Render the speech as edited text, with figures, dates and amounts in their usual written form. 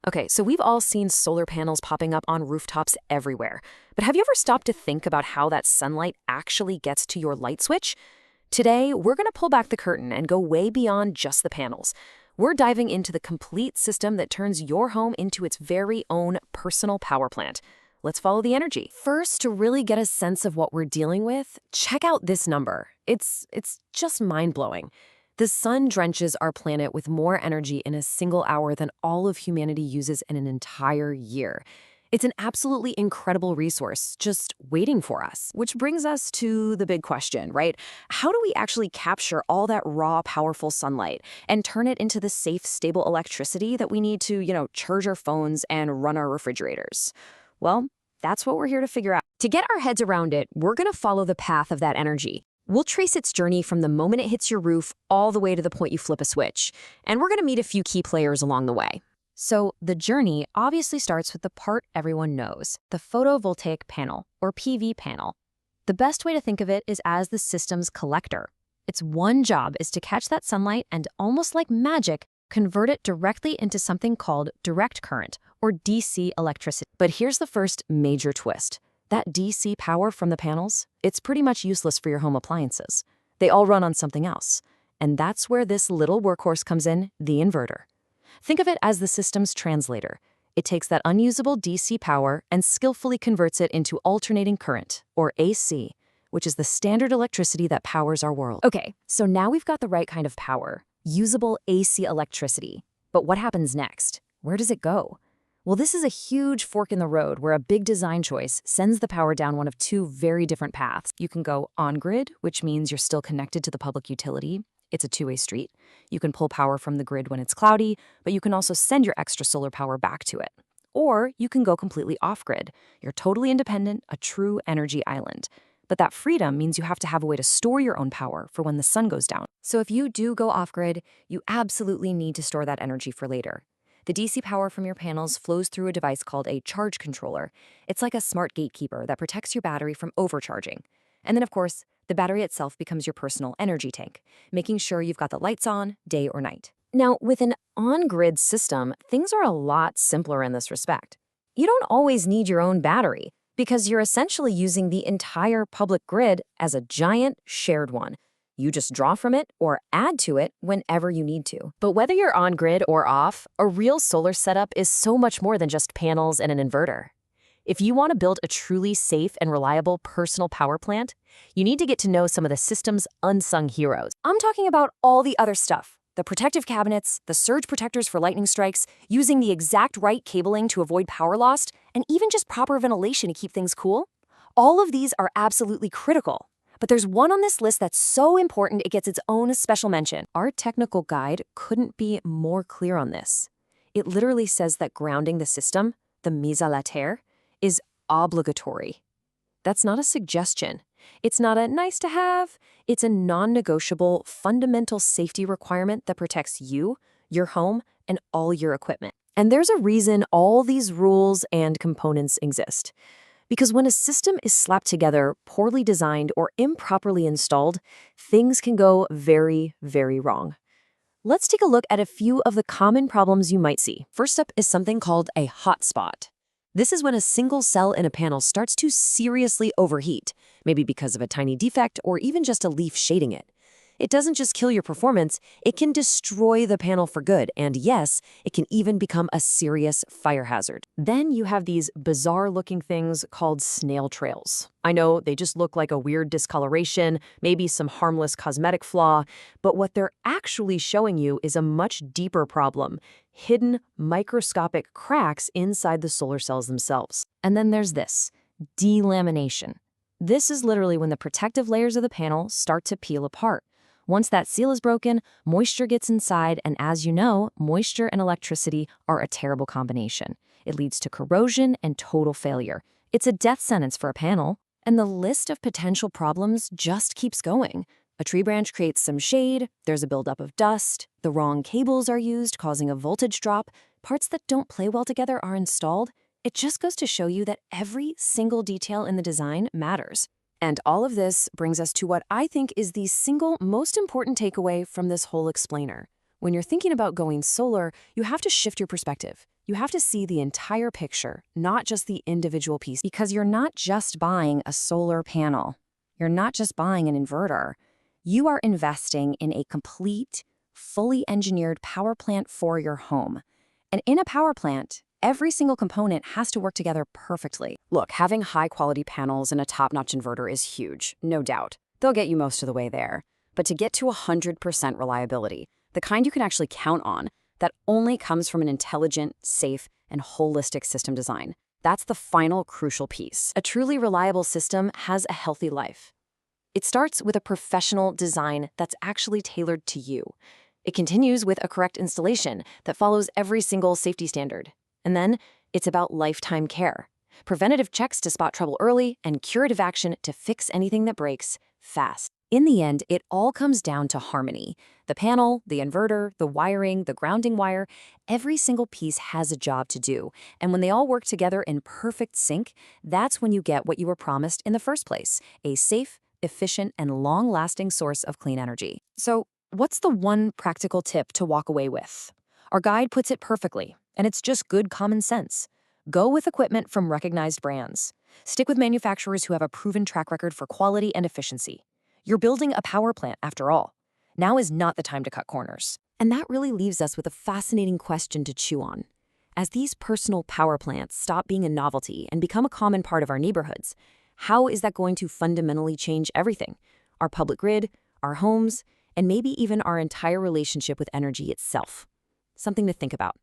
Okay, so we've all seen solar panels popping up on rooftops everywhere. But have you ever stopped to think about how that sunlight actually gets to your light switch? Today, we're going to pull back the curtain and go way beyond just the panels. We're diving into the complete system that turns your home into its very own personal power plant. Let's follow the energy. First, to really get a sense of what we're dealing with, check out this number. It's just mind-blowing. The sun drenches our planet with more energy in a single hour than all of humanity uses in an entire year. It's an absolutely incredible resource just waiting for us. Which brings us to the big question, right? How do we actually capture all that raw, powerful sunlight and turn it into the safe, stable electricity that we need to, charge our phones and run our refrigerators? Well, that's what we're here to figure out. To get our heads around it, we're going to follow the path of that energy. We'll trace its journey from the moment it hits your roof all the way to the point you flip a switch. And we're going to meet a few key players along the way. So the journey obviously starts with the part everyone knows, the photovoltaic panel, or PV panel. The best way to think of it is as the system's collector. Its one job is to catch that sunlight and, almost like magic, convert it directly into something called direct current, or DC electricity. But here's the first major twist. That DC power from the panels, it's pretty much useless for your home appliances. They all run on something else. And that's where this little workhorse comes in, the inverter. Think of it as the system's translator. It takes that unusable DC power and skillfully converts it into alternating current, or AC, which is the standard electricity that powers our world. Okay, so now we've got the right kind of power, usable AC electricity. But what happens next? Where does it go? Well, this is a huge fork in the road where a big design choice sends the power down one of two very different paths. You can go on-grid, which means you're still connected to the public utility. It's a two-way street. You can pull power from the grid when it's cloudy, but you can also send your extra solar power back to it. Or you can go completely off-grid. You're totally independent, a true energy island. But that freedom means you have to have a way to store your own power for when the sun goes down. So if you do go off-grid, you absolutely need to store that energy for later. The DC power from your panels flows through a device called a charge controller. It's like a smart gatekeeper that protects your battery from overcharging. And then, of course, the battery itself becomes your personal energy tank, making sure you've got the lights on, day or night. Now, with an on-grid system, things are a lot simpler in this respect. You don't always need your own battery, because you're essentially using the entire public grid as a giant shared one. You just draw from it or add to it whenever you need to. But whether you're on grid or off, a real solar setup is so much more than just panels and an inverter. If you want to build a truly safe and reliable personal power plant, you need to get to know some of the system's unsung heroes. I'm talking about all the other stuff. The protective cabinets, the surge protectors for lightning strikes, using the exact right cabling to avoid power loss, and even just proper ventilation to keep things cool. All of these are absolutely critical. But there's one on this list that's so important it gets its own special mention. Our technical guide couldn't be more clear on this. It literally says that grounding the system, the mise à la terre, is obligatory. That's not a suggestion. It's not a nice to have. It's a non-negotiable, fundamental safety requirement that protects you, your home, and all your equipment. And there's a reason all these rules and components exist. Because when a system is slapped together, poorly designed, or improperly installed, things can go very, very wrong. Let's take a look at a few of the common problems you might see. First up is something called a hotspot. This is when a single cell in a panel starts to seriously overheat, maybe because of a tiny defect or even just a leaf shading it. It doesn't just kill your performance, it can destroy the panel for good, and yes, it can even become a serious fire hazard. Then you have these bizarre-looking things called snail trails. I know they just look like a weird discoloration, maybe some harmless cosmetic flaw, but what they're actually showing you is a much deeper problem: hidden microscopic cracks inside the solar cells themselves. And then there's this, delamination. This is literally when the protective layers of the panel start to peel apart. Once that seal is broken, moisture gets inside, and as you know, moisture and electricity are a terrible combination. It leads to corrosion and total failure. It's a death sentence for a panel, and the list of potential problems just keeps going. A tree branch creates some shade, there's a buildup of dust, the wrong cables are used, causing a voltage drop, parts that don't play well together are installed. It just goes to show you that every single detail in the design matters. And all of this brings us to what I think is the single most important takeaway from this whole explainer. When you're thinking about going solar, you have to shift your perspective. You have to see the entire picture, not just the individual piece, because you're not just buying a solar panel. You're not just buying an inverter. You are investing in a complete, fully engineered power plant for your home. And in a power plant, every single component has to work together perfectly. Look, having high-quality panels and a top-notch inverter is huge, no doubt. They'll get you most of the way there. But to get to 100% reliability, the kind you can actually count on, that only comes from an intelligent, safe, and holistic system design. That's the final crucial piece. A truly reliable system has a healthy life. It starts with a professional design that's actually tailored to you. It continues with a correct installation that follows every single safety standard. And then it's about lifetime care. Preventative checks to spot trouble early and curative action to fix anything that breaks fast. In the end, it all comes down to harmony. The panel, the inverter, the wiring, the grounding wire, every single piece has a job to do. And when they all work together in perfect sync, that's when you get what you were promised in the first place, a safe, efficient, and long-lasting source of clean energy. So, what's the one practical tip to walk away with? Our guide puts it perfectly, and it's just good common sense. Go with equipment from recognized brands. Stick with manufacturers who have a proven track record for quality and efficiency. You're building a power plant, after all. Now is not the time to cut corners. And that really leaves us with a fascinating question to chew on. As these personal power plants stop being a novelty and become a common part of our neighborhoods, how is that going to fundamentally change everything? Our public grid, our homes, and maybe even our entire relationship with energy itself. Something to think about.